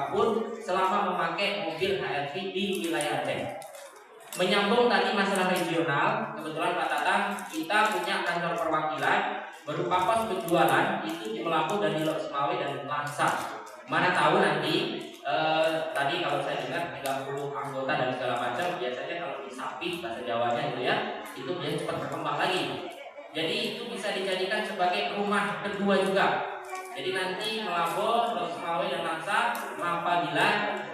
apapun selama memakai mobil HRV di wilayah Aceh. Menyambung tadi masalah regional, kebetulan Pak Tatang kita punya kantor perwakilan berupa pos penjualan itu di Melampu dan di Lok Semawe dan Langsa. Mana tahu nanti tadi kalau saya dengar 30 anggota dan segala macam, biasanya kalau di sapi bahasa Jawanya itu ya, itu biasanya cepat berkembang lagi. Jadi itu bisa dijadikan sebagai rumah kedua juga. Jadi nanti Melampu, Lok Semawe dan Langsa apabila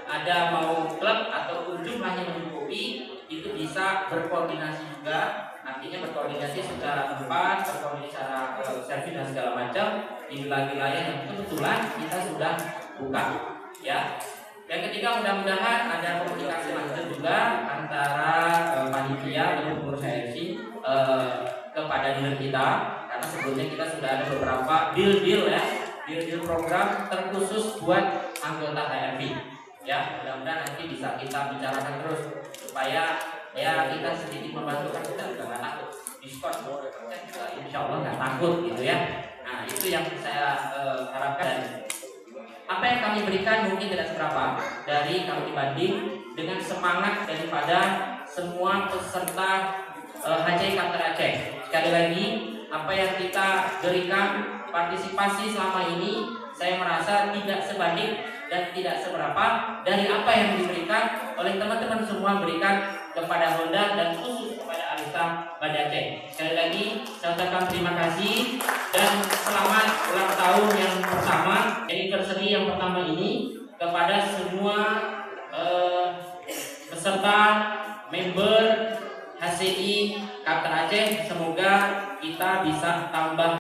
ada mau klub atau jumlahnya mencukupi, itu bisa berkoordinasi juga, artinya berkoordinasi secara tempat, berkoordinasi secara servis dan segala macam di wilayah yang kebetulan kita sudah buka, ya. Yang ketiga, mudah-mudahan ada komunikasi lanjut juga antara panitia dan pengurus HRC kepada dealer kita, karena sebelumnya kita sudah ada beberapa deal program terkhusus buat anggota HRV. Ya, mudah-mudahan nanti bisa kita bicarakan terus supaya ya kita sedikit membantu, kan kita juga nggak takut diskon, kan juga insya Allah nggak takut gitu ya. Nah itu yang saya harapkan. Apa yang kami berikan mungkin tidak seberapa dari kami dibanding dengan semangat daripada semua peserta HCI Kapten Aceh. Sekali lagi, apa yang kita berikan partisipasi selama ini, saya merasa tidak sebanding dan tidak seberapa dari apa yang diberikan oleh teman-teman semua berikan kepada Honda dan khusus kepada Alisa Banda Aceh. Sekali lagi saya ucapkan terima kasih dan selamat ulang tahun yang pertama, anniversary yang pertama ini kepada semua peserta member HCI Kapten Aceh. Semoga kita bisa tambah